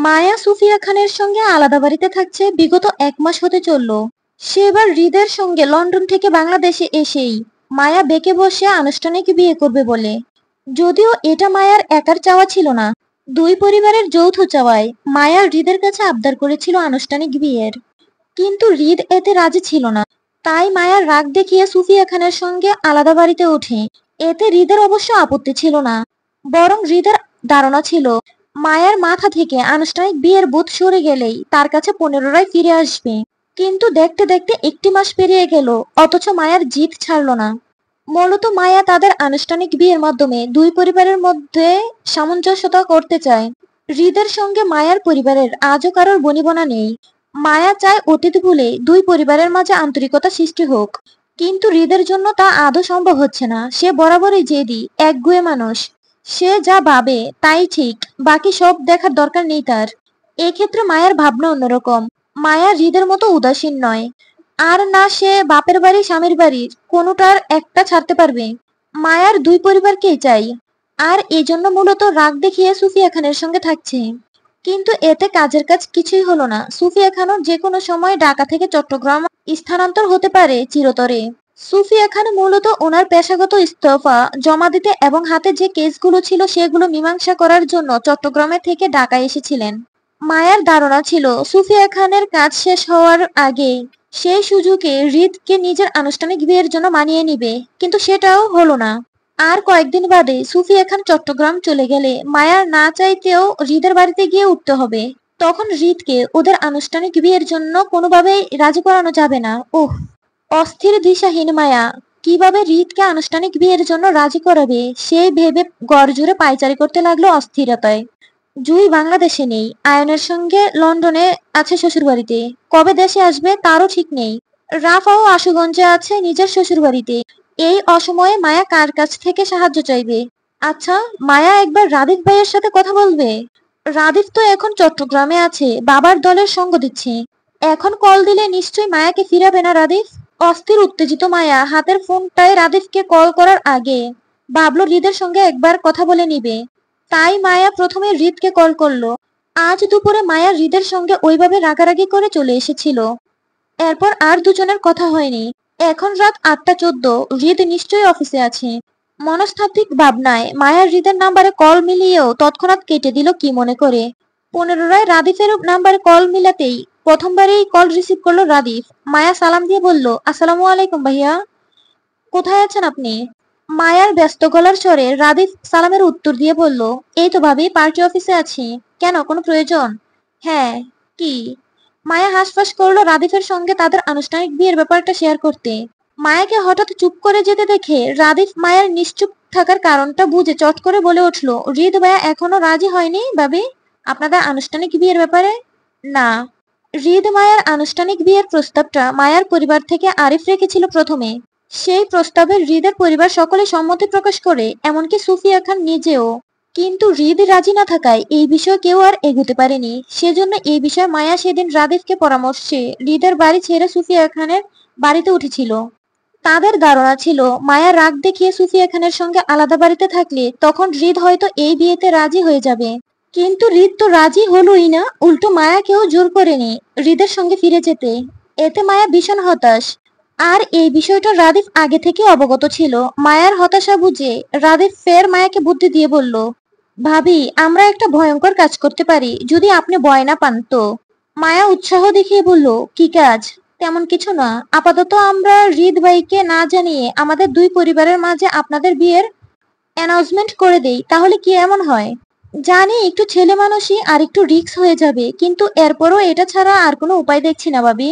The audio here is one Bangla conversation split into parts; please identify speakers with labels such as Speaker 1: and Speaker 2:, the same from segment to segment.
Speaker 1: মায়া সুফিয়া খানের সঙ্গে আলাদা বাড়িতে থাকছে বিগত 1 মাস হতে চলল। সে এবার হৃদের সঙ্গে লন্ডন থেকে বাংলাদেশে এসেই মায়া বেঁকে বসে আনুষ্ঠানিক বিয়ে করবে বলে। যদিও এটা মায়ার একার চাওয়া ছিল না, দুই পরিবারের যৌথ চাওয়ায় মায়া হৃদের কাছে আবদার করেছিল আনুষ্ঠানিক বিয়ের। কিন্তু হৃদ এতে রাজি ছিল না। তাই মায়ার রাগ দেখিয়ে সুফিয়া খানের সঙ্গে আলাদা বাড়িতে ওঠে। এতে হৃদের অবশ্য আপত্তি ছিল না, বরং হৃদের ধারণা ছিল মায়ার মাথা থেকে আনুষ্ঠানিক বিয়ের ভূত সরে গেলেই তার কাছে পুনরায় ফিরে আসবে। কিন্তু দেখতে দেখতে 1 মাস পেরিয়ে গেল, অথচ মায়ার জিদ ছাড়ল না। মূলত মায়া তাদের আনুষ্ঠানিক বিয়ের মাধ্যমে দুই পরিবারের মধ্যে সামঞ্জস্যতা করতে চায়। হৃদের সঙ্গে মায়ার পরিবারের আজও কারোর বনিবনা নেই। মায়া চায় অতীত ভুলে দুই পরিবারের মাঝে আন্তরিকতা সৃষ্টি হোক, কিন্তু হৃদের জন্য তা আদৌ সম্ভব হচ্ছে না। সে বরাবরই জেদি, একগুঁয়ে মানুষ। সে যা ভাবে তাই ঠিক, বাকি সব দেখার দরকার নেই তার। এক্ষেত্রে মায়ার ভাবনা অন্যরকম। মায়া হৃদের মতো উদাসীন নয়, আর না সে বাপের বাড়ি স্বামীর বাড়ির কোনোটার একটা ছাড়তে পারবে। মায়ার দুই পরিবারকেই চাই, আর এজন্য মূলত রাগ দেখিয়ে সুফিয়া খানের সঙ্গে থাকছে। কিন্তু এতে কাজের কাজ কিছুই হলো না। সুফিয়া খানও যে কোনো সময় ঢাকা থেকে চট্টগ্রাম স্থানান্তর হতে পারে চিরতরে। সুফিয়া খান মূলত ওনার পেশাগত ইস্তফা জমা দিতে এবং হাতে যে কেসগুলো ছিল সেগুলো মীমাংসা করার জন্য চট্টগ্রামে থেকে ঢাকায় এসেছিলেন। মায়ার ধারণা ছিল সুফিয়া খানের কাজ শেষ হওয়ার আগে সেই সুযোগে হৃদকে নিজের আনুষ্ঠানিক বিয়ের জন্য মানিয়ে নিবে, কিন্তু সেটাও হলো না। আর কয়েকদিন বাদে সুফিয়া খান চট্টগ্রাম চলে গেলে মায়ার না চাইতেও হৃদের বাড়িতে গিয়ে উঠতে হবে। তখন হৃদকে ওদের আনুষ্ঠানিক বিয়ের জন্য কোনোভাবেই রাজি করানো যাবে না। ওহ, অস্থির দিশাহীন মায়া কিভাবে হৃদকে আনুষ্ঠানিক বিয়ের জন্য রাজি করাবে সেই ভেবে গড়জোড়ে পায়চারি করতে লাগলো অস্থিরতায়। জুই বাংলাদেশে নেই, আয়নের সঙ্গে লন্ডনে আছে শ্বশুরবাড়িতে। কবে দেশে আসবে তারও ঠিক নেই। রাফাও আশুগঞ্জে আছে নিজের শ্বশুরবাড়িতে। এই অসময়ে মায়া কার কাছ থেকে সাহায্য চাইবে? আচ্ছা, মায়া একবার রাদিফ ভাইয়ের সাথে কথা বলবে। রাদিফ তো এখন চট্টগ্রামে আছে, বাবার দলের সঙ্গ দিচ্ছে। এখন কল দিলে নিশ্চয়ই মায়াকে ফিরাবে না রাদিফ। অস্থির উত্তেজিত মায়া হাতের ফোনটায় রাদিফকে কল করার আগে ভাবলো হৃদের সঙ্গে একবার কথা বলে নিবে। তাই মায়া প্রথমে হৃদকে কল করলো। আজ দুপুরে মায়া হৃদের সঙ্গে ওইভাবে রাগারাগি করে চলে এসেছিল। এরপর আর দুজনের কথা হয়নি। এখন রাত 8টা 14, হৃদ নিশ্চয়ই অফিসে আছে। মনস্তাত্ত্বিক ভাবনায় মায়া হৃদের নাম্বারে কল মিলিয়েও তৎক্ষণাৎ কেটে দিল কি মনে করে। পুনরায় রাদিফের নাম্বারে কল মিলাতেই প্রথমবারেই কল রিসিভ করলো রাদিফ। মায়া সালাম দিয়ে বলল, আসসালামু আলাইকুম ভাইয়া, কোথায় আছেন আপনি? মায়ার ব্যস্ত গলার স্বরে রাদিফ সালামের উত্তর দিয়ে বলল, এই তো ভাবি, পার্টি অফিসে আছি। কেন, কোনো প্রয়োজন? হ্যাঁ। কি? মায়া হাঁসফাঁস করলো রাদিফের সঙ্গে তাদের আনুষ্ঠানিক বিয়ের ব্যাপারটা শেয়ার করতে। মায়াকে হঠাৎ চুপ করে যেতে দেখে রাদিফ মায়ের নিশ্চুপ থাকার কারণটা বুঝে চট করে বলে উঠল, হৃদ ভাইয়া এখনো রাজি হয়নি ভাবি আপনাদের আনুষ্ঠানিক বিয়ের ব্যাপারে? না। হৃদ মায়ার আনুষ্ঠানিক বিয়ের প্রস্তাবটা মায়ার পরিবার থেকে আরিফ রেখেছিল প্রথমে। সেই প্রস্তাবে হৃদের পরিবার সকলে সম্মতি প্রকাশ করে, এমনকি সুফিয়া খান নিজেও। কিন্তু হৃদ রাজি না থাকায় এই বিষয়ে কেউ আর এগোতে পারেনি। সেজন্য এই বিষয়ে মায়া সেদিন রাদিফকে পরামর্শে হৃদের বাড়ি ছেড়ে সুফিয়া খানের বাড়িতে উঠেছিল। তাদের ধারণা ছিল মায়া রাগ দেখিয়ে সুফিয়া খানের সঙ্গে আলাদা বাড়িতে থাকলে তখন হৃদ হয়তো এই বিয়েতে রাজি হয়ে যাবে। কিন্তু হৃদ তো রাজি হলোই না, উল্টো মায়াকেও জোর করেনি হৃদের সঙ্গে ফিরে যেতে। এতে মায়া ভীষণ হতাশ। আর এই বিষয়টা রাদিফ আগে থেকে অবগত ছিল। মায়ার হতাশা বুঝে রাদিফ ফের মায়াকে বুদ্ধি দিয়ে বলল, ভাবি আমরা একটা ভয়ঙ্কর কাজ করতে পারি, যদি আপনি ভয় না পান তো। মায়া উৎসাহ দেখিয়ে বলল, কি কাজ? তেমন কিছু না, আপাতত আমরা হৃদ ভাইকে না জানিয়ে আমাদের দুই পরিবারের মাঝে আপনাদের বিয়ের অ্যানাউন্সমেন্ট করে দেই, তাহলে কি এমন হয়? জানি একটু ছেলে মানুষই আর একটু রিস্ক হয়ে যাবে, কিন্তু এরপরও এটা ছাড়া আর কোনো উপায় দেখছি না ভাবি।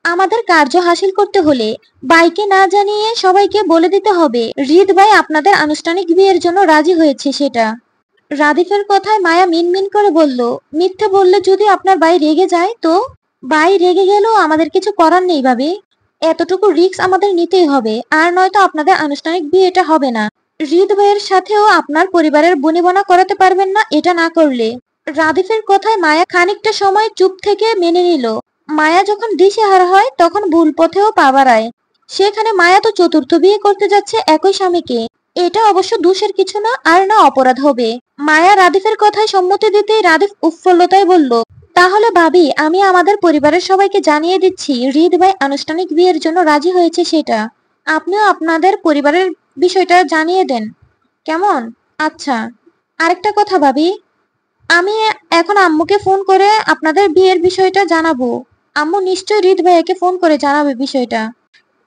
Speaker 1: আমাদের কার্য হাসিল করতে হলে ভাইকে না জানিয়ে সবাইকে বলে দিতে হবে হৃদ ভাই আপনাদের আনুষ্ঠানিক বিয়ের জন্য রাজি হয়েছে সেটা। রাদিফের কথায় মায়া মিনমিন করে বলল, মিথ্যে বললে যদি আপনার ভাই রেগে যায় তো? ভাই রেগে গেলেও আমাদের কিছু করার নেই ভাবি। এতটুকু রিস্ক আমাদের নিতেই হবে, আর নয়তো আপনাদের আনুষ্ঠানিক বিয়েটা হবে না। হৃদ ভাইয়ের সাথেও আপনার পরিবারের বনিবনা করাতে পারবেন না এটা না করলে। রাদিফের কথায় মায়া খানিকটা সময় চুপ থেকে মেনে নিল। মায়া যখন দিশেহারা হয় তখন ভুল পথেও পা বাড়ায়। সেখানে মায়া তো চতুর্থ বিয়ে করতে যাচ্ছে একই স্বামীকে। এটা অবশ্য দোষের কিছু না, আর না অপরাধ হবে। মায়া রাদিফের কথায় সম্মতি দিতেই রাদিফ উৎফুল্লতায় বলল, তাহলে ভাবি আমি আমাদের পরিবারের সবাইকে জানিয়ে দিচ্ছি হৃদ ভাই আনুষ্ঠানিক বিয়ের জন্য রাজি হয়েছে সেটা। আপনিও আপনাদের পরিবারের বিষয়টা জানিয়ে দেন, কেমন? আচ্ছা, আরেকটা কথা ভাবি, আমি এখন আম্মুকে ফোন করে আপনাদের বিয়ের বিষয়টা জানাবো। আম্মু নিশ্চয়ই হৃদ ভাইয়াকে ফোন করে জানাবে বিষয়টা।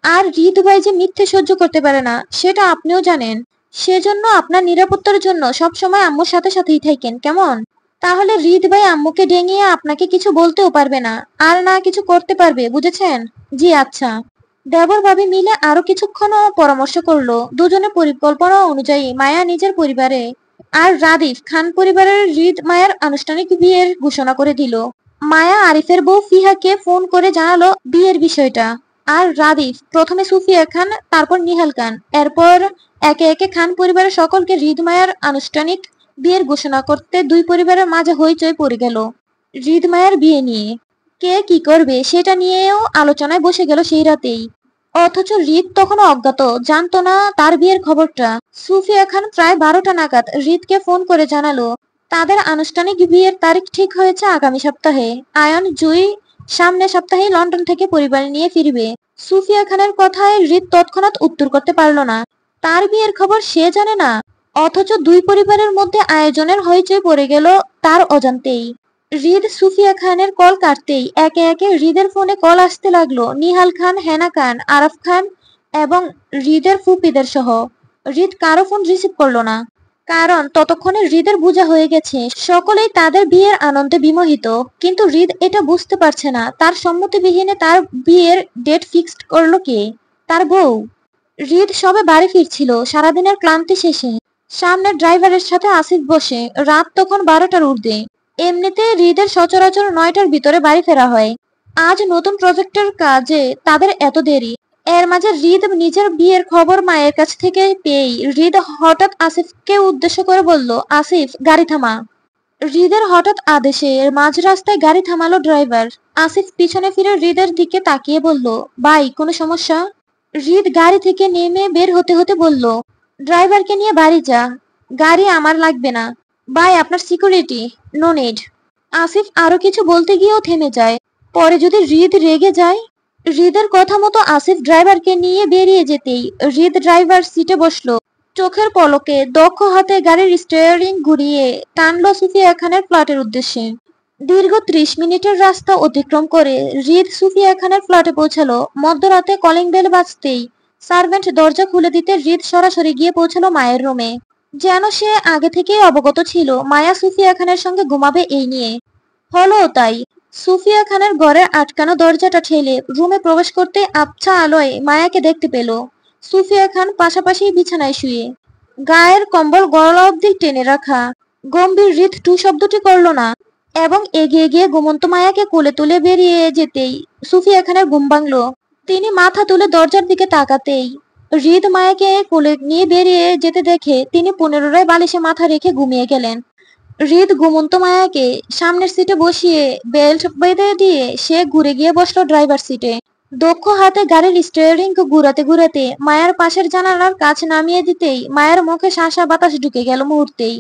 Speaker 1: আর হৃদ ভাই যে মিথ্যে সহ্য করতে পারে না সেটা আপনিও জানেন। সেজন্য আপনার নিরাপত্তার জন্য সবসময় আম্মুর সাথে সাথেই থাকেন, কেমন? তাহলে হৃদ ভাই আম্মুকে ডেঙিয়ে আপনাকে কিছু বলতেও পারবে না, আর না কিছু করতে পারবে, বুঝেছেন? জি আচ্ছা। দেবর ভাবি মিলে আরো কিছুক্ষণ পরামর্শ করলো। দুজনের পরিকল্পনা অনুযায়ী মায়া নিজের পরিবারে আর রাদিফ খান পরিবারের হৃদ মায়ার আনুষ্ঠানিক বিয়ের ঘোষণা করে দিল। মায়া আরিফের বউ ফিহাকে ফোন করে জানালো বিয়ের বিষয়টা। আর রাদিফ প্রথমে সুফিয়া খান, তারপর নিহাল খান, এরপর একে একে খান পরিবারের সকলকে হৃদ মায়ার আনুষ্ঠানিক বিয়ের ঘোষণা করতে দুই পরিবারের মাঝে হইচই পড়ে গেল হৃদ মায়ার বিয়ে নিয়ে। কে কি করবে সেটা নিয়েও আলোচনায় বসে গেল সেই রাতেই। অথচ হৃদ তখনও অজ্ঞাত, জানতো না তার বিয়ের খবরটা। সুফিয়া খান প্রায় 12টা নাগাদ হৃদকে ফোন করে জানালো তাদের আনুষ্ঠানিক বিয়ের তারিখ ঠিক হয়েছে আগামী সপ্তাহে। আয়ন জুই সামনের সপ্তাহেই লন্ডন থেকে পরিবার নিয়ে ফিরবে। সুফিয়া খানের কথায় হৃদ তৎক্ষণাৎ উত্তর করতে পারল না। তার বিয়ের খবর সে জানে না, অথচ দুই পরিবারের মধ্যে আয়োজনের হইচই পড়ে গেল তার অজান্তেই। হৃদ সুফিয়া খানের কল কাটতেই একে একে হৃদের ফোনে কল আসতে লাগলো নিহাল খান, হেনা খান, আরাফ খান এবং হৃদের ফুপিদের সহ। হৃদ কারো ফোন রিসিভ করলো না, কারণ ততক্ষণে হৃদের বোঝা হয়ে গেছে সকলেই তাদের বিয়ের আনন্দে বিমোহিত। কিন্তু হৃদ এটা বুঝতে পারছে না তার সম্মতিবিহীনে তার বিয়ের ডেট ফিক্সড করলো কে? তার বউ। হৃদ সবে বাড়ি ফিরছিল সারাদিনের ক্লান্তি শেষে। সামনে ড্রাইভারের সাথে আসিফ বসে। রাত তখন 12টার ঊর্ধ্বে। এমনিতে হৃদের সচরাচর 9টার ভিতরে বাড়ি ফেরা হয়। আজ নতুন প্রজেক্টের কাজে তাদের এত দেরি। এর মাঝে হৃদ নিজের বিয়ের খবর মায়ের কাছ থেকে পেয়েই হৃদ হঠাৎ আসিফকে উদ্দেশ্য করে বলল, আসিফ গাড়ি থামা। হৃদের হঠাৎ আদেশে মাঝ রাস্তায় গাড়ি থামালো ড্রাইভার। আসিফ পিছনে ফিরে হৃদের দিকে তাকিয়ে বলল, ভাই কোনো সমস্যা? হৃদ গাড়ি থেকে নেমে বের হতে হতে বলল, ড্রাইভারকে নিয়ে বাড়ি যা, গাড়ি আমার লাগবে না। ভাই আপনার সিকিউরিটি, নো নিড। আসিফ আরো কিছু বলতে গিয়েও থেমে যায়। পরে যদি হৃদ রেগে যায়? হৃদের কথা মতো আসিফ ড্রাইভারকে নিয়ে বেরিয়ে যেতেই হৃদ ড্রাইভার সিটে বসলো। চোখের পলকে দক্ষ হাতে গাড়ির স্টিয়ারিং ঘুরিয়ে টানলো সুফিয়া খানের ফ্ল্যাটের উদ্দেশ্যে। দীর্ঘ 30 মিনিটের রাস্তা অতিক্রম করে হৃদ সুফিয়া খানের ফ্ল্যাটে পৌঁছালো। মধ্যরাতে কলিং বেল বাজতেই সার্ভেন্ট দরজা খুলে দিতে হৃদ সরাসরি গিয়ে পৌঁছালো মায়ের রুমে। যেন সে আগে থেকেই অবগত ছিল মায়া সুফিয়া খানের সঙ্গে ঘুমাবে এই নিয়ে। হলো তাই। সুফিয়া খানের ঘরের আটকানো দরজাটা ঠেলে রুমে প্রবেশ করতে আবছা আলোয় মায়াকে দেখতে পেল। সুফিয়া খান পাশাপাশি বিছানায় শুয়ে, গায়ের কম্বল গলা অবধি টেনে রাখা। গম্ভীর হৃদ টু শব্দটি করল না এবং এগিয়ে গিয়ে ঘুমন্ত মায়াকে কোলে তুলে বেরিয়ে যেতেই সুফিয়া খানের ঘুম ভাঙল। তিনি মাথা তুলে দরজার দিকে তাকাতেই হৃদ মায়াকে কোলে নিয়ে বেরিয়ে যেতে দেখে তিনি পুনরায় বালিশে মাথা রেখে ঘুমিয়ে গেলেন। হৃদ ঘুমন্ত মায়াকে সামনের সিটে বসিয়ে বেল্ট বেঁধে দিয়ে সে ঘুরে গিয়ে বসলো ড্রাইভার সিটে। দক্ষ হাতে গাড়ির স্টিয়ারিং ঘুরাতে ঘুরাতে মায়ের পাশের জানালার কাছ নামিয়ে দিতেই মায়ের মুখে শাঁসা বাতাস ঢুকে গেল মুহূর্তেই।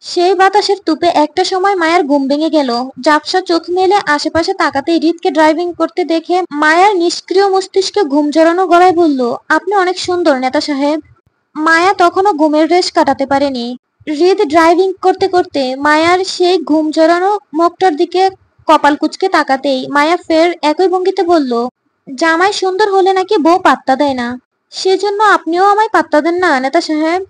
Speaker 1: সেই বাতাসের তুপে একটা সময় মায়ের ঘুম ভেঙে গেল। ঝাপসা চোখ মেলে আশেপাশে তাকাতেই হৃদকে ড্রাইভিং করতে দেখে মায়ার নিষ্ক্রিয় মস্তিষ্কে ঘুম জড়ানো গলায় বলল, আপনি অনেক সুন্দর নেতা সাহেব। মায়া তখনও ঘুমের রেশ কাটাতে পারেনি। হৃদ ড্রাইভিং করতে করতে মায়ার সেই ঘুম জড়ানো মুখটার দিকে কপাল কুঁচকে তাকাতেই মায়া ফের একই ভঙ্গিতে বলল, জামাই সুন্দর হলে নাকি বউ পাত্তা দেয় না, সেজন্য আপনিও আমায় পাত্তা দেন না নেতা সাহেব?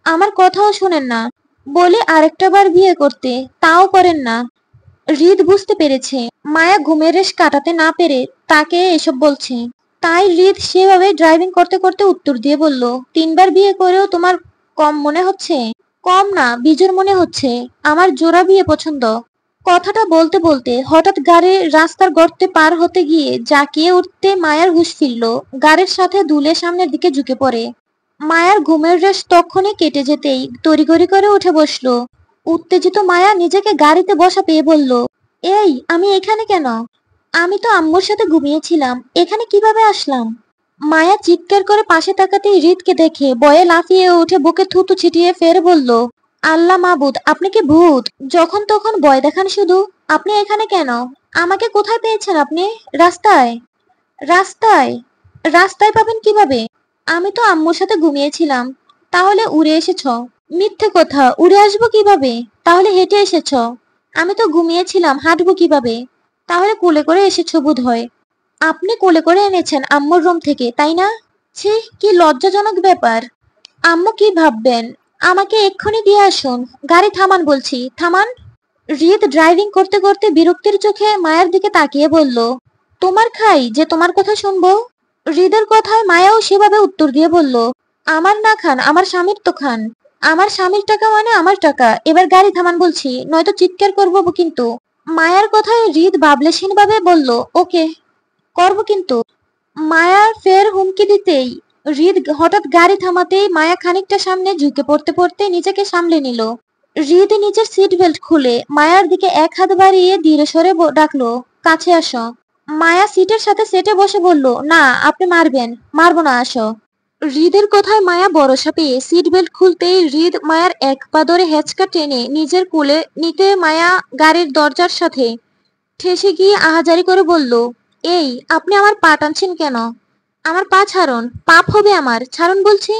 Speaker 1: আমার কথাও শোনেন না, বলে আরেকটা বার বিয়ে করতে তাও করেন না। হৃদ বুঝতে পেরেছে মায়া ঘুমের রেশ কাটাতে না পেরে তাকে এসব বলছে। তাই হৃদ সেভাবে ড্রাইভিং করতে করতে উত্তর দিয়ে বলল, 3বার বিয়ে করেও তোমার কম মনে হচ্ছে? কম না, বিজোর মনে হচ্ছে। আমার জোড়া বিয়ে পছন্দ। কথাটা বলতে বলতে হঠাৎ গাড়ির রাস্তার গর্তে পার হতে গিয়ে জাঁকিয়ে উঠতে মায়ার হুঁশ ফিরল। গাড়ির সাথে দুলে সামনের দিকে ঝুঁকে পড়ে। মায়ার ঘুমের রেশ তখনই কেটে যেতেই তড়িঘড়ি করে উঠে বসলো। উত্তেজিত মায়া নিজেকে গাড়িতে বসা পেয়ে বলল, এই আমি এখানে কেন? আমি তো আম্মুর সাথে ঘুমিয়েছিলাম, এখানে কিভাবে আসলাম? মায়া চিৎকার করে পাশে তাকাতেই হৃদকে দেখে ভয়ে লাফিয়ে উঠে বুকে থুতু ছিটিয়ে ফের বলল, আল্লাহ মাবুদ, আপনি কি ভূত? যখন তখন ভয় দেখান শুধু। আপনি এখানে কেন? আমাকে কোথায় পেয়েছেন আপনি? রাস্তায়? রাস্তায়? রাস্তায় পাবেন কিভাবে? আমি তো আম্মুর সাথে ঘুমিয়েছিলাম। তাহলে উড়ে এসেছ? মিথ্যে কথা, উড়ে আসবো কিভাবে? তাহলে হেঁটে এসেছ? আমি তো ঘুমিয়েছিলাম, হাঁটবো কিভাবে? তাহলে কোলে করে এসেছো বোধহয়। আপনি কোলে করে এনেছেন আম্মুর রুম থেকে, তাই না? ছি, কি লজ্জাজনক ব্যাপার। আম্মু কি ভাববেন? আমাকে এক্ষুনি দিয়ে আসুন। গাড়ি থামান বলছি, থামান। হৃদ ড্রাইভিং করতে করতে বিরক্তির চোখে মায়ের দিকে তাকিয়ে বলল, তোমার খাই যে তোমার কথা শুনবো? হৃদের কথায় মায়াও সেভাবে উত্তর দিয়ে বলল, আমার না খান, আমার স্বামীর তো খান। আমার স্বামীর টাকা মানে আমার টাকা। এবার গাড়ি থামান বলছি, নয়তো চিৎকার করবো কিন্তু। মায়ার কথায় হৃদ ভাবলেশীন ভাবে বলল, ওকে, করবো কিন্তু। মায়ার ফের হুমকি দিতেই হৃদ হঠাৎ গাড়ি থামাতেই মায়া খানিকটা সামনে ঝুঁকে পড়তে পড়তে নিজেকে সামলে নিল। হৃদ নিজের সিট বেল্ট খুলে মায়ার দিকে এক হাত বাড়িয়ে ধীরে সরে ডাকলো, কাছে আসো। মায়া সিটের সাথে সেটে বসে বলল, না, আপনি মারবেন। মারবো না, আসো। হৃদের কথায় মায়া ভরসা পেয়ে সিট বেল্ট খুলতেই হৃদ মায়ার এক পা ধরে হেঁচকা টেনে নিজের কোলে নিতে মায়া গাড়ির দরজার সাথে ঠেসে গিয়ে আহাজারি করে বলল, এই, আপনি আমার পা টানছেন কেন? আমার পা ছাড়ুন, পাপ হবে আমার, ছাড়ুন বলছি।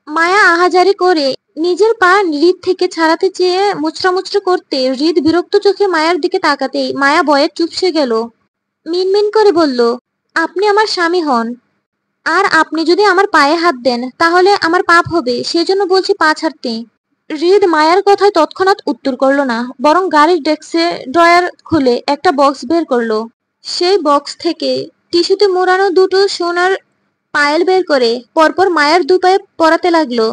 Speaker 1: মায়া আহাজারি করে নিজের পা হৃদ থেকে ছাড়াতে চেয়ে মুচড়া মুচড়া করতে হৃদ বিরক্ত চোখে মায়ার দিকে তাকাতেই মায়া ভয়ে চুপসে গেল। মিনমিন করে বলল, আপনি আমার স্বামী হন, আর আপনি যদি আমার পায়ে হাত দেন তাহলে আমার পাপ হবে, সেজন্য বলছি পা ছাড়তে। হৃদ মায়ার কথায় তৎক্ষণাৎ উত্তর করলো না, বরং গাড়ির ডেস্কে ড্রয়ার খুলে একটা বক্স বের করলো। সেই বক্স থেকে টিস্যুতে মোড়ানো দুটো সোনার পায়েল বের করে পরপর মায়ের দু পায়ে পরাতে লাগলো।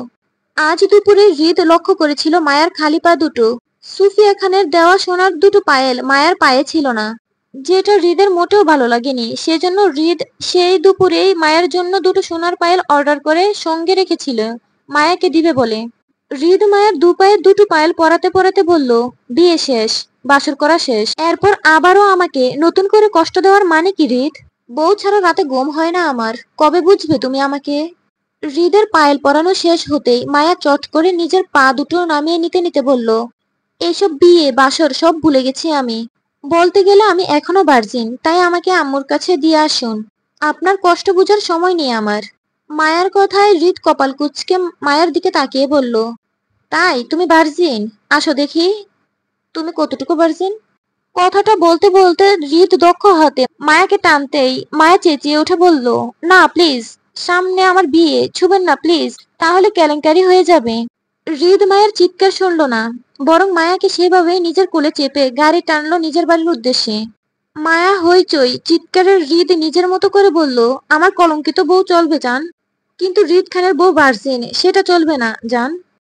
Speaker 1: আজ দুপুরে হৃদ লক্ষ্য করেছিল মায়ের খালি পা দুটো। সুফিয়া খানের দেওয়া সোনার দুটো পায়েল মায়ের পায়ে ছিল না, যেটা হৃদের মোটেও ভালো লাগেনি। সেজন্য হৃদ সেই দুপুরেই মায়ের জন্য দুটো সোনার পায়েল অর্ডার করে সঙ্গে রেখেছিল মায়াকে দিবে বলে। হৃদ মায়ের দু পায়ে দুটো পায়েল পরাতে পরাতে বলল, বিয়ে শেষ, বাসর করা শেষ, এরপর আবারও আমাকে নতুন করে কষ্ট দেওয়ার মানে কি হৃদ? বউ ছাড়া রাতে ঘুম হয় না আমার, কবে বুঝবে তুমি আমাকে? হৃদের পায়েল পরানো শেষ হতেই মায়া চট করে নিজের পা দুটো নামিয়ে নিতে নিতে বলল, এইসব বিয়ে বাসর সব ভুলে গেছি আমি। বলতে গেলে আমি এখনো ভার্জিন, তাই আমাকে আম্মুর কাছে দিয়ে আসুন। আপনার কষ্ট বুঝার সময় নেই আমার। মায়ার কথায় হৃদ কপাল কুঁচকে মায়ের দিকে তাকিয়ে বলল, তাই তুমি ভার্জিন? আসো দেখি তুমি কতটুকু ভার্জিন। কথাটা বলতে বলতে হৃদ দক্ষ হাতে মায়াকে টানতেই মায়া চেঁচিয়ে উঠে বলল, না প্লিজ, সামনে আমার বিয়ে, ছুবেন না প্লিজ, তাহলে কেলেঙ্কারি হয়ে যাবে। হৃদ মায়ের চিৎকার শুনল না, বরং মায়াকে সেভাবে নিজের কোলে চেপে গাড়ি টানলো নিজের বাড়ির উদ্দেশ্যে। মায়া হইচই চিৎকারের হৃদ নিজের মতো করে বলল, আমার কলঙ্কিত বউ চলবে জান, কিন্তু হৃদ খানের বউ ভার্জিন, সেটা চলবে না জান।